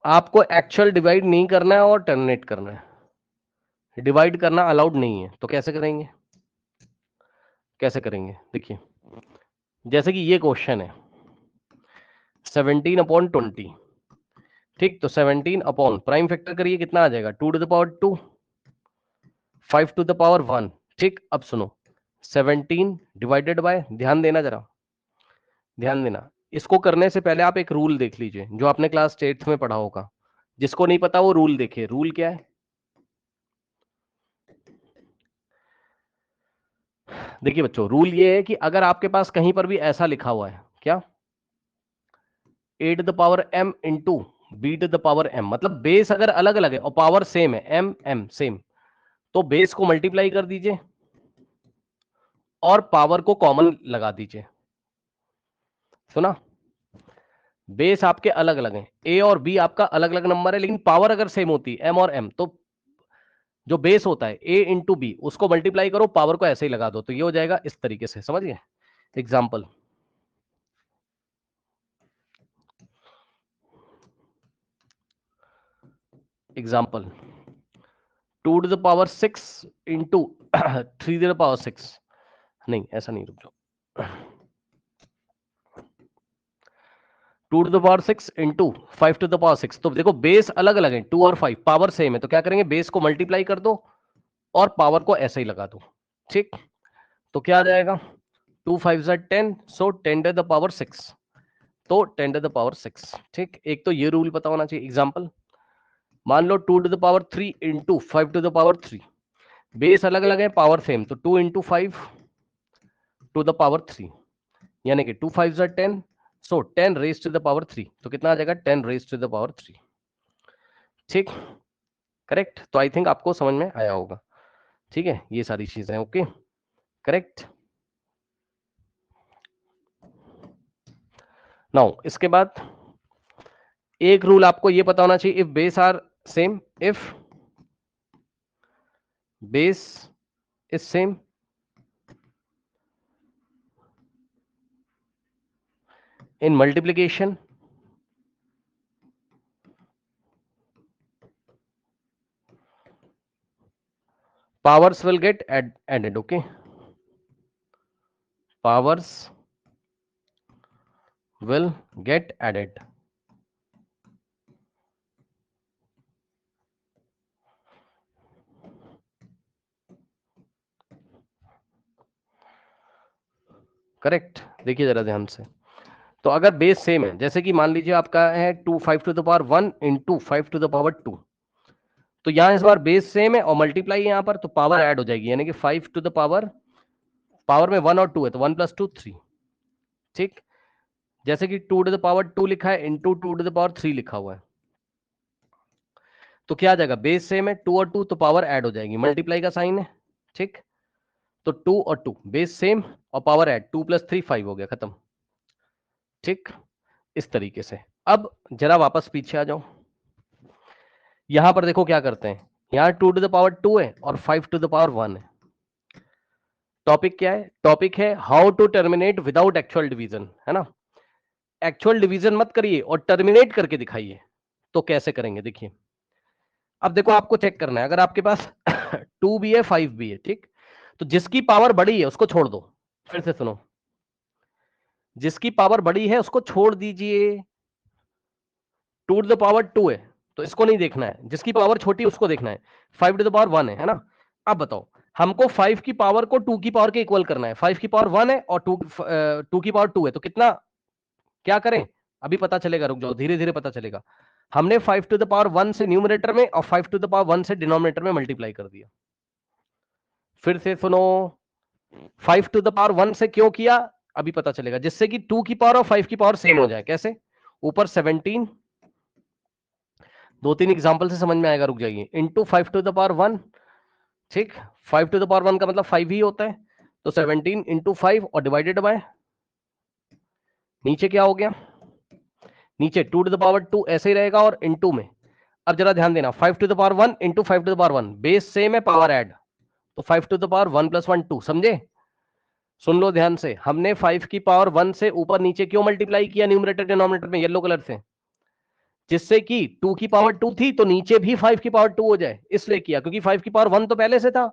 आपको एक्चुअल डिवाइड नहीं करना है और टर्मिनेट करना है। डिवाइड करना अलाउड नहीं है, तो कैसे करेंगे, कैसे करेंगे देखिए, जैसे कि ये क्वेश्चन है 17/20। ठीक, तो 17 अपॉन प्राइम फैक्टर करिए, कितना आ जाएगा, 2 to the power 2, 5 to the power 1। ठीक, अब सुनो, 17 डिवाइडेड बाय, ध्यान देना जरा, ध्यान देना, इसको करने से पहले आप एक रूल देख लीजिए जो आपने क्लास 8th में पढ़ा होगा। जिसको नहीं पता वो रूल देखिए। रूल क्या है, देखिए बच्चों, रूल ये है कि अगर आपके पास कहीं पर भी ऐसा लिखा हुआ है, क्या, a to the power m into b to the power m, मतलब बेस अगर अलग अलग है और पावर सेम है, m m सेम, तो बेस को मल्टीप्लाई कर दीजिए और पावर को कॉमन लगा दीजिए। सुना, बेस आपके अलग अलग हैं, a और b आपका अलग अलग नंबर है, लेकिन पावर अगर सेम होती है m और m, तो जो बेस होता है a इंटू बी, उसको मल्टीप्लाई करो, पावर को ऐसे ही लगा दो, तो ये हो जाएगा इस तरीके से। समझ गए? Example, example 2 to the power 6 into 3 to the power 6, नहीं ऐसा नहीं, रुक जाओ, 2 to the power 6 into 5 to the power 6। तो देखो बेस अलग अलग है, 2 और 5, पावर सेम है, तो क्या करेंगे, बेस को मल्टीप्लाई कर दो और पावर को ऐसे ही लगा दो। ठीक, तो क्या आ जाएगा, 2 5 10, सो 10 टू द पावर 6, तो 10 टू द पावर 6। ठीक, एक तो ये रूल पता होना चाहिए। एग्जाम्पल, मान लो 2 to the power 3 into 5 to the power 3, base अलग अलग है, पावर सेम, तो 2 इंटू 5 टू द पावर 3, यानी कि 2 5 10, so 10 raise to the power 3, तो कितना आ जाएगा, 10 रेज टू द पावर 3। ठीक, करेक्ट, तो आई थिंक आपको समझ में आया होगा। ठीक है, ये सारी चीजें ओके, करेक्ट। नाउ इसके बाद एक रूल आपको ये पता होना चाहिए, if base are same, if base is same, in multiplication powers will get added. Okay, powers will get added. Correct, देखिए जरा ध्यान से, तो अगर बेस सेम है, जैसे कि मान लीजिए आपका है 2 5 to the power 1 into 5 to the power 2, तो यहां इस बार बेस सेम है और मल्टीप्लाई यहां पर, तो पावर ऐड हो जाएगी, यानी कि 5 टू द पावर में 1 और 2 है, तो 1 + 2 3। ठीक, जैसे कि 2 टू द पावर 2 लिखा है इंटू 2 टू द पावर 3 लिखा हुआ है, तो क्या आ जाएगा, बेस सेम है, 2 और 2, तो पावर ऐड हो जाएगी, मल्टीप्लाई का साइन है। ठीक, तो 2 और 2 बेस सेम और पावर ऐड, 2 + 3 5 हो गया, खत्म। ठीक, इस तरीके से। अब जरा वापस पीछे आ जाओ, यहां पर देखो क्या करते हैं, यहां 2 टू द पावर 2 है और 5 टू द पावर 1 है, टॉपिक क्या है? टॉपिक है how to terminate without actual division, है ना। एक्चुअल डिवीजन मत करिए और टर्मिनेट करके दिखाइए। तो कैसे करेंगे देखिए। अब देखो आपको चेक करना है, अगर आपके पास 2 भी है 5 भी है, ठीक, तो जिसकी पावर बड़ी है उसको छोड़ दो। फिर से सुनो, जिसकी पावर बड़ी है उसको छोड़ दीजिए। 2 टू द पावर 2 है तो इसको नहीं देखना है, जिसकी पावर छोटी है उसको देखना है। 5 टू द पावर 1 है ना। अब बताओ, हमको 5 की पावर को 2 की पावर के इक्वल करना है। 5 की पावर 1 है और 2 की पावर 2 है, तो कितना, क्या करें? अभी पता चलेगा, रुक जाओ, धीरे धीरे पता चलेगा। हमने 5 टू द पावर 1 से न्यूमरेटर में और 5 टू द पावर 1 से डिनोमिनेटर में मल्टीप्लाई कर दिया। फिर से सुनो, 5 टू द पावर 1 से क्यों किया, अभी पता चलेगा, जिससे कि 2 की पावर और 5 की पावर सेम हो जाए। कैसे? ऊपर 17, 2-3 एग्जांपल से समझ में आएगा, रुक जाइए, इंटू 5 टू द पावर 1, ठीक, 5 टू द पावर 1 का मतलब 5 ही होता है, तो 17 इंटू 5 और डिवाइडेड बाय, नीचे क्या हो गया, नीचे 2 टू द पावर 2 ऐसे ही रहेगा और इंटू में। अब जरा ध्यान देना, 5 to the power 1 into 5 to the power 1, base same है, पावर ऐड, तो 5 टू द पावर 1 प्लस 1 2, समझे? सुन लो ध्यान से, हमने 5 की पावर 1 से ऊपर नीचे क्यों मल्टीप्लाई किया न्यूमरेटर डिनोमिनेटर में येलो कलर से, जिससे कि 2 की पावर 2 थी तो नीचे भी 5 की पावर 2 हो जाए, इसलिए किया, क्योंकि 5 की पावर 1 तो पहले से था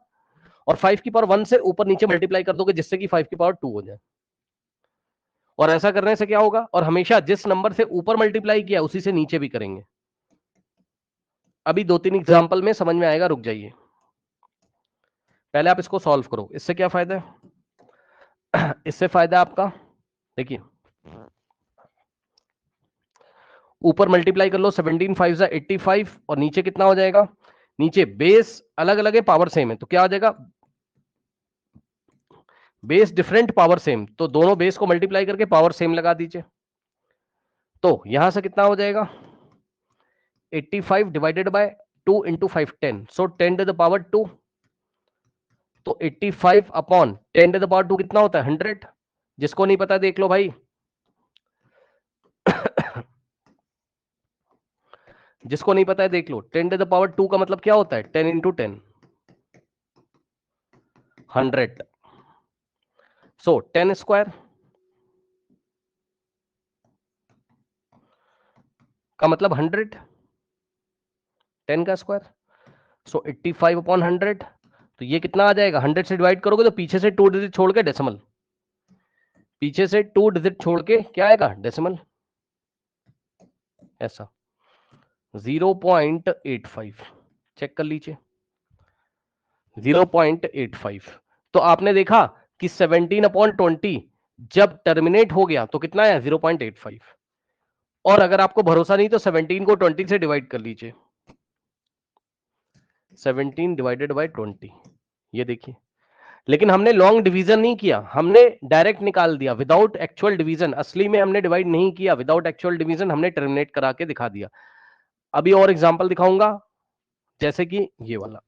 और 5 की पावर 1 से ऊपर नीचे मल्टीप्लाई कर दोगे जिससे कि 5 की पावर 2 हो जाए। और ऐसा करने से क्या होगा, और हमेशा जिस नंबर से ऊपर मल्टीप्लाई किया उसी से नीचे भी करेंगे। अभी 2-3 एग्जांपल में समझ में आएगा, रुक जाइए, पहले आप इसको सॉल्व करो। इससे क्या फायदा है? इससे फायदा आपका, देखिए, ऊपर मल्टीप्लाई कर लो, 17 5 जा 85 और नीचे कितना हो जाएगा, नीचे बेस अलग अलग है, पावर सेम है, तो क्या हो जाएगा, बेस डिफरेंट पावर सेम, तो दोनों बेस को मल्टीप्लाई करके पावर सेम लगा दीजिए। तो यहां से कितना हो जाएगा, 85 divided by 2 into 5 10, so 10 to the power 2, तो 85 अपॉन 10 टू द पावर 2 कितना होता है, 100। जिसको नहीं पता देख लो भाई, जिसको नहीं पता है देख लो, 10 टू द पावर 2 का मतलब क्या होता है, 10 इंटू 10, 100, सो 10 स्क्वायर का मतलब 100, 10 का स्क्वायर, सो 85 अपॉन 100, तो ये कितना आ जाएगा, 100 से डिवाइड करोगे तो पीछे से 2 डिजिट छोड़ के डेसिमल, पीछे से 2 डिजिट छोड़ के क्या आएगा, डेसिमल, ऐसा 0.85, चेक कर लीजिए 0.85। तो आपने देखा कि 17/20 जब टर्मिनेट हो गया तो कितना है, 0.85। और अगर आपको भरोसा नहीं तो 17 को 20 से डिवाइड कर लीजिए, 17 डिवाइडेड बाय 20, ये देखिए। लेकिन हमने लॉन्ग डिवीजन नहीं किया, हमने डायरेक्ट निकाल दिया विदाउट एक्चुअल डिवीजन। असली में हमने डिवाइड नहीं किया, विदाउट एक्चुअल डिवीजन हमने टर्मिनेट करा के दिखा दिया। अभी और एग्जांपल दिखाऊंगा, जैसे कि ये वाला।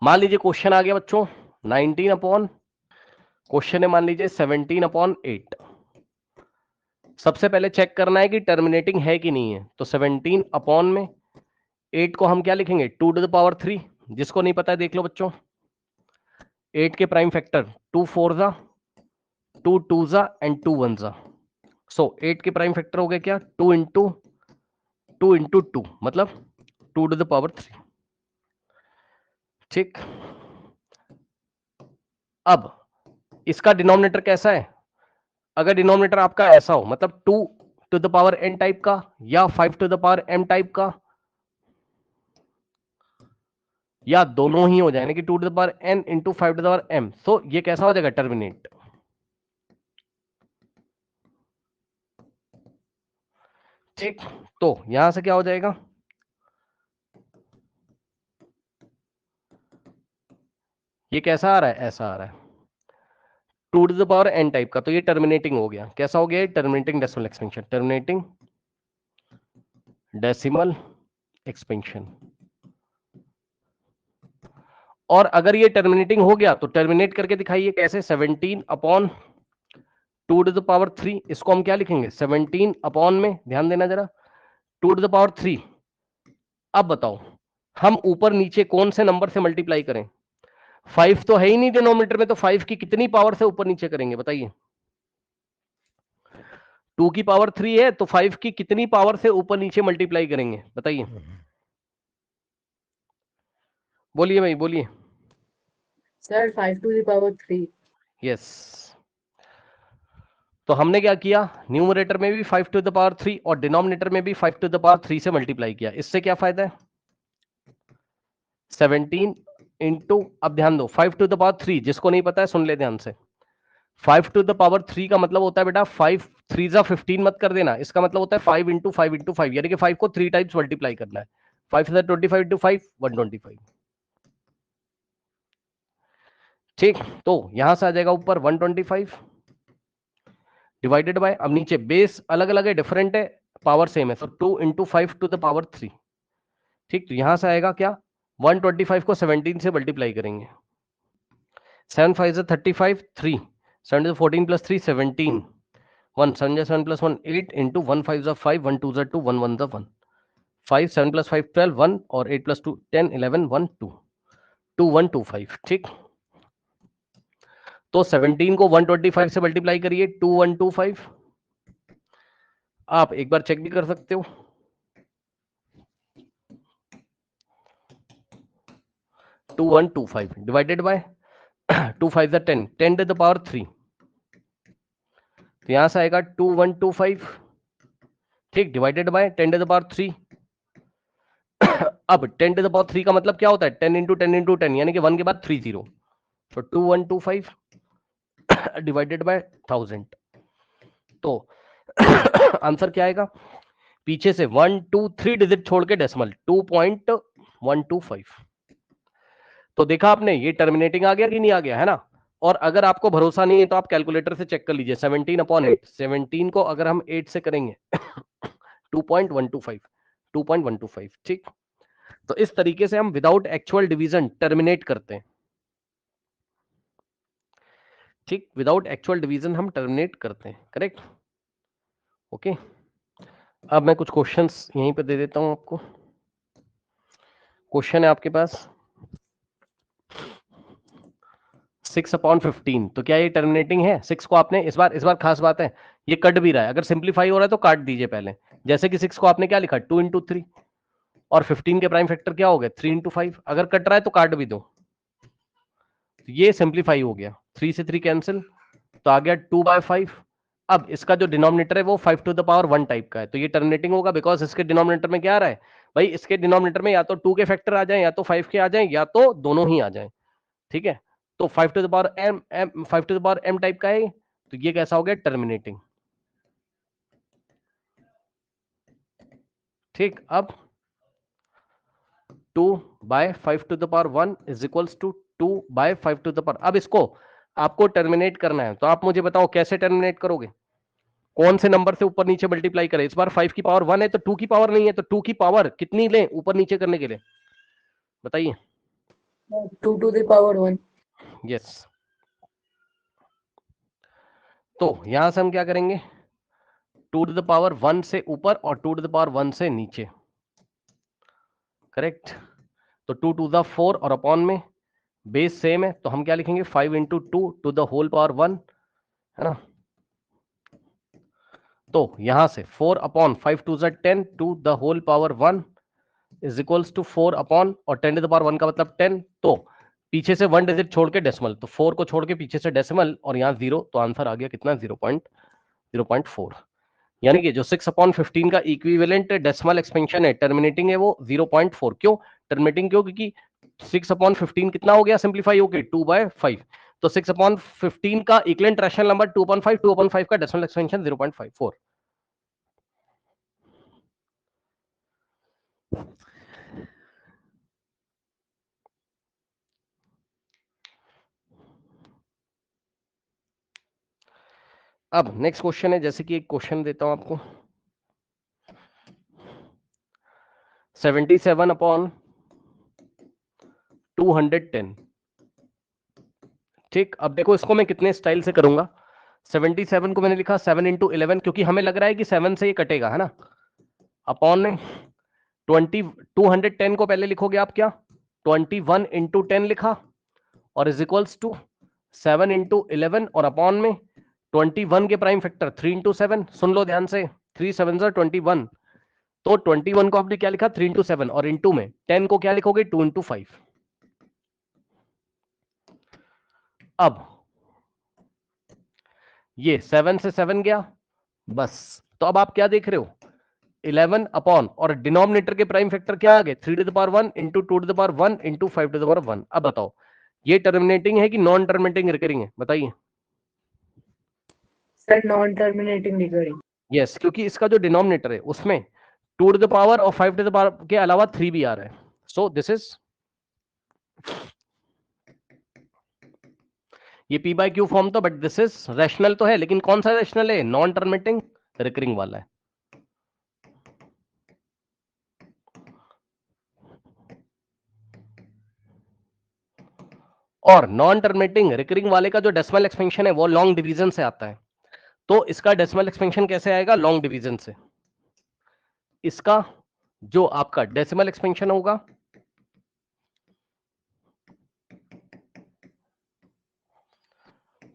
मान लीजिए क्वेश्चन आ गया बच्चों, 19 अपॉन, क्वेश्चन है मान लीजिए 17/8। सबसे पहले चेक करना है कि टर्मिनेटिंग है कि नहीं है, तो 17 अपॉन में 8 को हम क्या लिखेंगे, 2 टू द पावर 3। जिसको नहीं पता है देख लो बच्चों, 8 के प्राइम फैक्टर 2 4 जा, 2 2 जा एंड 2 1 जा, सो 8 के प्राइम फैक्टर हो गए क्या, 2 इंटू 2 मतलब 2 टू द पावर 3, ठीक। अब इसका डिनोमिनेटर कैसा है, अगर डिनोमिनेटर आपका ऐसा हो, मतलब 2 to the power n type का या 5 to the power m type का, या दोनों ही हो जाए, कि 2 to the power n into 5 to the power m, तो ये कैसा हो जाएगा, टर्मिनेट। ठीक, तो यहां से क्या हो जाएगा, ये कैसा आ रहा है, ऐसा आ रहा है 2 to the power n type का, तो ये टर्मिनेटिंग हो गया। कैसा हो गया, terminating decimal expansion, terminating decimal expansion. और अगर ये टर्मिनेटिंग हो गया तो टर्मिनेट करके दिखाइए कैसे, 17 अपॉन 2 टू द पावर 3, इसको हम क्या लिखेंगे, 17 अपॉन में, ध्यान देना जरा, 2 टू द पावर 3। अब बताओ हम ऊपर नीचे कौन से नंबर से मल्टीप्लाई करें? 5 तो है ही नहीं डिनोमिनेटर में, तो 5 की कितनी पावर से ऊपर नीचे करेंगे बताइए? 2 की पावर 3 है, तो 5 की कितनी पावर से ऊपर नीचे मल्टीप्लाई करेंगे बताइए? बोलिए भाई बोलिए। Sir 5 to the power 3। Yes, तो हमने क्या किया, न्यूमरेटर में भी 5 टू द पावर 3 और डिनोमिनेटर में भी 5 टू द पावर 3 से मल्टीप्लाई किया। इससे क्या फायदा है? 17 इंटू, अब ध्यान दो 5 टू द पावर 3, जिसको नहीं पता है सुन ले ध्यान से। 5 टू द पावर 3 का मतलब होता है बेटा 5 3 जा 15 मत कर देना, इसका मतलब होता है 5 इंटू 5 इंटू 5, यानी कि 5 को 3 टाइम्स मल्टीप्लाई करना है। 5 से 25 इंटू 5 125। ठीक, तो यहां से आ जाएगा ऊपर 125 डिवाइडेड बाय, अब नीचे बेस अलग अलग है, डिफरेंट है, पावर सेम है, तो 2 इंटू 5 टू द पावर 3। ठीक, तो यहां से आएगा क्या, 125 को 17 से मल्टीप्लाई करेंगे। 7 5 से 35, 3 7 से 14 प्लस 3 17, 1 7 से 7 प्लस 1 8 इंटू 1 5 जा 5 1 2 जा 2 1 1 जा 1 5 7 प्लस 5 12 1 और 8 प्लस 2 10 11 1 2 2 1 2 5। ठीक, तो 17 को 125 से मल्टीप्लाई करिए, 2 1 2 5। आप एक बार चेक भी कर सकते हो, 2 1 2 5 डिवाइडेड बाय 2 5 जा 10 10 टू द पावर 3, तो यहां से आएगा 2 1 2 5। ठीक, divided by 10 to the power 3। अब 10 टू द पावर 3 का मतलब क्या होता है, 10 इंटू 10 इंटू 10, यानी कि 1 के बाद 3 0, तो 2 1 2 5 डिवाइडेड बाय 1000। तो आंसर क्या आएगा, पीछे से 1 2 3 डिजिट छोड़ के डेसिमल 2.125। तो देखा आपने, ये टर्मिनेटिंग आ गया कि नहीं आ गया, है ना? और अगर आपको भरोसा नहीं है तो आप कैलकुलेटर से चेक कर लीजिए, 17/8, 17 को अगर हम 8 से करेंगे 2.125, 2.125। ठीक, तो इस तरीके से हम विदाउट एक्चुअल डिवीजन टर्मिनेट करते हैं। ठीक, विदाउट एक्चुअल डिवीजन हम टर्मिनेट करते हैं, करेक्ट? ओके, अब मैं कुछ क्वेश्चंस यहीं पे दे देता हूं आपको। क्वेश्चन है आपके पास 6/15, तो क्या ये टर्मिनेटिंग है? 6 को आपने इस बार खास बात है, ये कट भी रहा है, अगर सिंप्लीफाई हो रहा है तो काट दीजिए पहले। जैसे कि 6 को आपने क्या लिखा, 2 इंटू 3, और 15 के प्राइम फैक्टर क्या हो गए, 3 इंटू 5। अगर कट रहा है तो काट भी दो, तो ये सिंप्लीफाई हो गया, 3 से 3 कैंसिल, तो आ गया 2/5। अब इसका जो डिनोमिनेटर है वो 5 टू द पावर 1 टाइप का है, तो ये टर्मिनेटिंग होगा, बिकॉज इसके डिनोमिनेटर में क्या आ रहा है भाई, इसके डिनोमिनेटर में या तो 2 के फैक्टर आ जाए, या तो 5 के आ जाए, या तो दोनों ही आ जाए। ठीक है, तो 5 to the power m type का है, तो ये कैसा हो गया, टर्मिनेटिंग। ठीक, अब 2/5 to the power 1 is equals to 2/5 to the power, अब इसको आपको टर्मिनेट करना है, तो आप मुझे बताओ कैसे टर्मिनेट करोगे, कौन से नंबर से ऊपर नीचे मल्टीप्लाई करें? इस बार 5 की पावर 1 है तो 2 की पावर नहीं है, तो 2 की पावर कितनी लें ऊपर नीचे करने के लिए बताइए? 2 to the power 1। यस, तो यहां से हम क्या करेंगे, 2 टू द पावर 1 से ऊपर और 2 टू द पावर 1 से नीचे, करेक्ट? तो 2 टू द 4 और अपॉन में बेस सेम है, तो हम क्या लिखेंगे, 5 into 2 to the whole power 1, है ना? तो यहां से 4 upon 5 to the 10 to the whole power 1 is equals to 4 upon, और 10 टू द पावर 1 का मतलब 10, तो पीछे से 1 डिजिट छोड़ के डेसिमल, तो 4 को छोड़ के पीछे से डेसिमल, और यहाँ 0, तो आंसर आ गया कितना, 0.4। यानी कि जो 6/15 का इक्विवेलेंट डेसिमल एक्सपेंशन है, टर्मिनेटिंग है, वो 0.4। क्यों टर्मिनेटिंग, क्यों? क्योंकि 6/15 कितना हो गया, सिंप्लीफाई होके 2/5, तो 6/15 का इक्विवेलेंट रैशनल नंबर 2/5, 2/5 का डेसिमल एक्सपेंशन 0.54। अब नेक्स्ट क्वेश्चन है, जैसे कि एक क्वेश्चन देता हूं आपको, 77/210। ठीक, अब देखो इसको मैं कितने स्टाइल से करूंगा। 77 को मैंने लिखा 7 इंटू 11, क्योंकि हमें लग रहा है कि 7 से ये कटेगा, है ना, अपॉन 210 को पहले लिखोगे आप क्या, 21 इंटू 10 लिखा और इज इक्वल्स टू 7 इंटू 11 और अपॉन में 21 के प्राइम फैक्टर 3 इंटू 7, सुन लो ध्यान से, 3 7 21, तो 21 को आपने क्या लिखा 3 इंटू 7 और इंटू में 10 को क्या लिखोगे 2 इंटू 5। अब ये 7 से 7 गया बस, तो अब आप क्या देख रहे हो 11 अपॉन और डिनोमिनेटर के प्राइम फैक्टर क्या आ गए 3 to the power 1 into 2 to the power 1 into 5 to the power 1। अब बताओ ये टर्मिनेटिंग है कि नॉन टर्मिनेटिंग रिकरिंग है, बताइए। Sir non terminating recurring. Yes, क्योंकि इसका जो डिनोमिनेटर है उसमें 2 टू द पावर और 5 टू द पावर के अलावा 3 भी आ रहा है, सो दिस इज ये पी बाय क्यू फॉर्म तो, बट दिस इज रैशनल तो है, लेकिन कौन सा रैशनल है, नॉन टर्मिनेटिंग रिकरिंग वाला है। और नॉन टर्मिनेटिंग रिकरिंग वाले का जो डेसिमल एक्सपेंशन है वो लॉन्ग डिवीजन से आता है, तो इसका डेसिमल एक्सपेंशन कैसे आएगा, लॉन्ग डिवीजन से। इसका जो आपका डेसिमल एक्सपेंशन होगा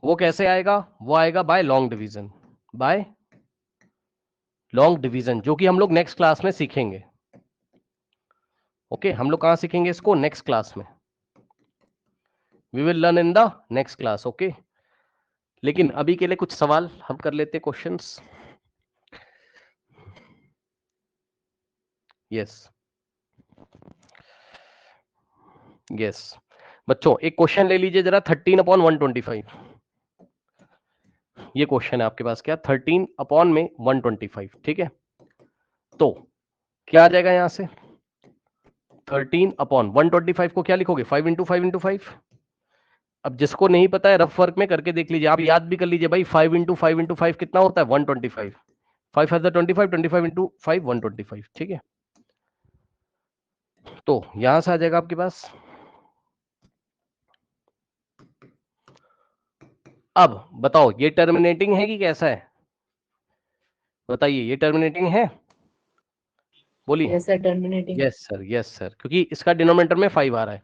वो कैसे आएगा, वो आएगा by long division, by long division, जो कि हम लोग नेक्स्ट क्लास में सीखेंगे। ओके, हम लोग कहां सीखेंगे इसको, नेक्स्ट क्लास में, we will learn in the next class. Okay, लेकिन अभी के लिए कुछ सवाल हम कर लेते हैं, क्वेश्चंस। यस यस बच्चों, एक क्वेश्चन ले लीजिए जरा, 13/125। ये क्वेश्चन है आपके पास क्या, 13 अपॉन में 125, ठीक है। तो क्या आ जाएगा यहां से 13/125 को क्या लिखोगे 5 इंटू 5 इंटू 5। अब जिसको नहीं पता है रफ वर्क में करके देख लीजिए, आप याद भी कर लीजिए भाई, 5 इंटू 5 इंटू 5 कितना होता है 125, 5 है 25, 25 इंटू 5 125, ठीक है। तो यहां से आ जाएगा आपके पास, अब बताओ ये टर्मिनेटिंग है कि कैसा है, बताइए ये टर्मिनेटिंग है, बोलिए। Yes sir terminating. Yes sir, yes sir, क्योंकि इसका डिनोमिनेटर में 5 आ रहा है,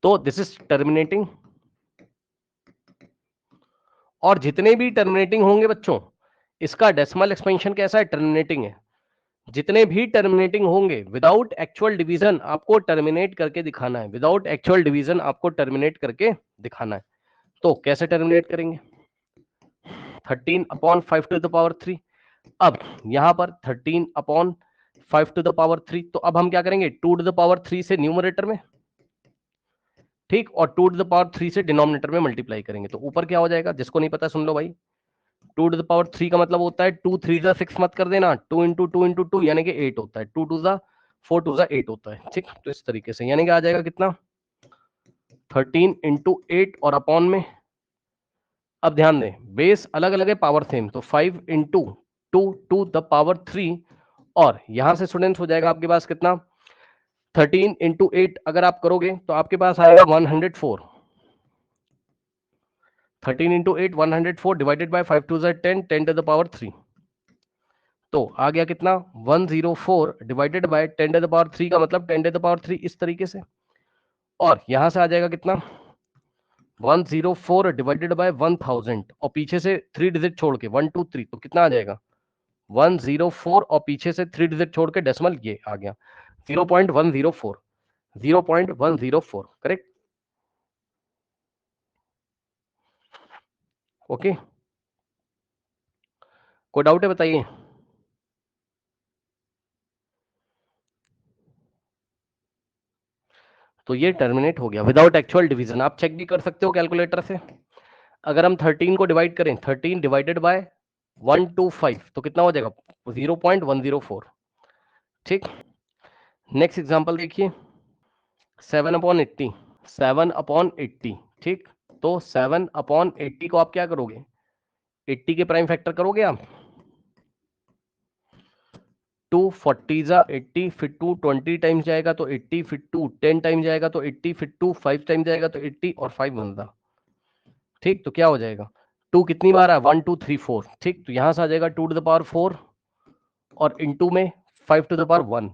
तो दिस इज टर्मिनेटिंग। और जितने भी टर्मिनेटिंग होंगे बच्चों, इसका डेसिमल एक्सपेंशन कैसा है, टर्मिनेटिंग है। जितने भी टर्मिनेटिंग होंगे विदाउट एक्चुअल डिवीजन आपको टर्मिनेट करके दिखाना है, विदाउट एक्चुअल डिवीजन आपको टर्मिनेट करके दिखाना है। तो कैसे टर्मिनेट करेंगे, 13/5 टू द पावर 3। अब यहां पर 13/5 टू द पावर 3, तो अब हम क्या करेंगे 2 टू द पावर 3 से न्यूमरेटर में, ठीक, और 2 टू द पावर 3 से डिनोमिनेटर में मल्टीप्लाई करेंगे, तो ऊपर क्या हो जाएगा, जिसको नहीं पता सुन लो भाई, 2 टू द पावर 3 का मतलब होता है 2 3 जा 6 मत कर देना, 2 इंटू 2 इंटू 2 यानी कि 8 होता है, 2 2 जा 4 2 जा 8 होता है, ठीक। तो इस तरीके से यानी कि आ जाएगा कितना 13 इंटू 8 और अपॉन में, अब ध्यान दें बेस अलग अलग है, पावर सेम, तो 5 इंटू 2 टू द पावर 3, और यहां से स्टूडेंट्स हो जाएगा आपके पास कितना 13 इंटू 8 अगर आप करोगे तो आपके पास आएगा 104, 13 इंटू 8 104 divided by 5 2 10 10 to the power 3, तो आ गया कितना 104 divided by 10 to the power 3 का मतलब 10 टू द पावर 3 इस तरीके से, और यहां से आ जाएगा कितना 104 डिवाइडेड बाय 1000 और पीछे से 3 डिजिट छोड़ के 1 2 3, तो कितना आ जाएगा 104 और पीछे से 3 डिजिट छोड़ के डेसिमल ये आ गया 0.104, 0.104, करेक्ट। ओके, कोई डाउट है बताइए। तो ये टर्मिनेट हो गया विदाउट एक्चुअल डिवीजन, आप चेक भी कर सकते हो कैलकुलेटर से। अगर हम 13 को डिवाइड करें 13 डिवाइडेड बाय 125 तो कितना हो जाएगा 0.104, ठीक। नेक्स्ट एग्जांपल देखिए 7/80, 7/80, ठीक। तो 7/80 को आप क्या करोगे 80 के प्राइम फैक्टर करोगे आप, 2 40 जा 80, फिर 2 20 टाइम्स जाएगा तो 80, फिर 2 10 टाइम जाएगा तो 80, फिर 2 5 टाइम जाएगा तो 80 और 5 1 जा, ठीक। तो क्या हो जाएगा 2 कितनी बार है 1 2 3 4, ठीक। तो यहां से आ जाएगा 2 टू द पावर 4 और इनटू में 5 टू द पावर 1,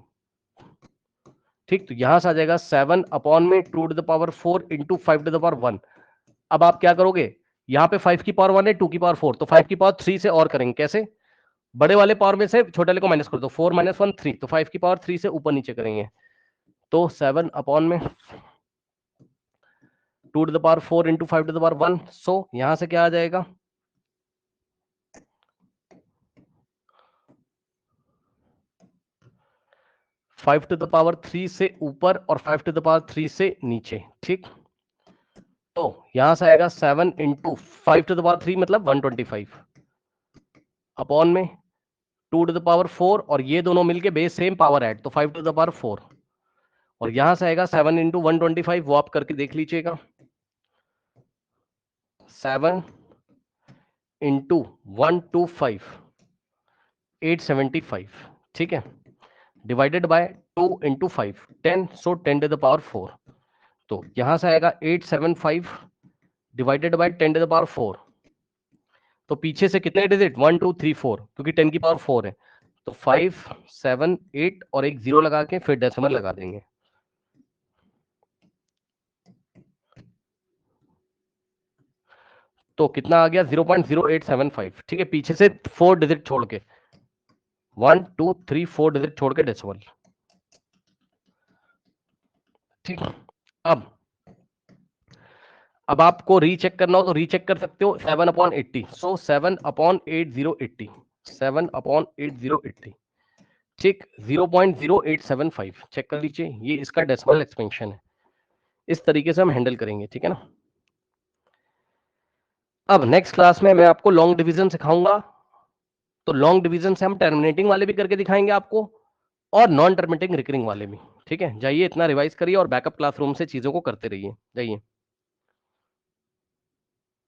ठीक, तो यहां से आ जाएगा 7 अपॉन में 2 to the power 4 into 5 to the power 1। अब आप क्या करोगे, यहाँ पे 5 की पावर 1 है, 2 की पावर 4, तो 5 की पावर 3 से और करेंगे। कैसे, बड़े वाले पावर में से छोटे वाले को माइनस कर दो, 4 माइनस 1 3, तो 5 की पावर 3 से ऊपर नीचे करेंगे। तो 7 अपॉन में 2 to the power 4 into 5 to the power 1। So यहां से क्या आ जाएगा, 5 टू द पावर 3 से ऊपर और 5 टू द पावर 3 से नीचे। ठीक, तो यहां से आएगा 7 इंटू 5 टू द पावर 3 मतलब 125 अपॉन में 2 टू द पावर 4 और ये दोनों मिलके बेस सेम पावर ऐड, तो 5 टू द पावर 4। और यहां से आएगा 7 इंटू 125, वो आप करके देख लीजिएगा, 7 इंटू 125 875। ठीक है, divided by 2 into 5 10, so 10 to the power 4। तो यहां से आएगा 875 divided by 10 to the power 4। तो पीछे से कितने डिजिट, 1 2 3 4, क्योंकि 10 की पावर 4 है, तो 5 7 8 और एक 0 लगा के फिर डेसिमल लगा देंगे। तो कितना आ गया, 0.0875। ठीक है, पीछे से 4 डिजिट छोड़ के, 1 2 3 4 डिजिट छोड़ के डेसिमल। ठीक, अब आपको रीचेक करना हो तो रीचेक कर सकते हो, 7/80, सो 7/8080, 7/8080। ठीक, 0.0875 चेक कर लीजिए, ये इसका डेसिमल एक्सपेंशन है। इस तरीके से हम हैंडल करेंगे, ठीक है ना। अब नेक्स्ट क्लास में मैं आपको लॉन्ग डिवीजन सिखाऊंगा, तो लॉन्ग डिवीजन से हम टर्मिनेटिंग वाले भी करके दिखाएंगे आपको, और नॉन टर्मिनेटिंग रिकरिंग वाले भी। ठीक है, जाइए इतना रिवाइज करिए और बैकअप क्लासरूम से चीजों को करते रहिए, जाइए।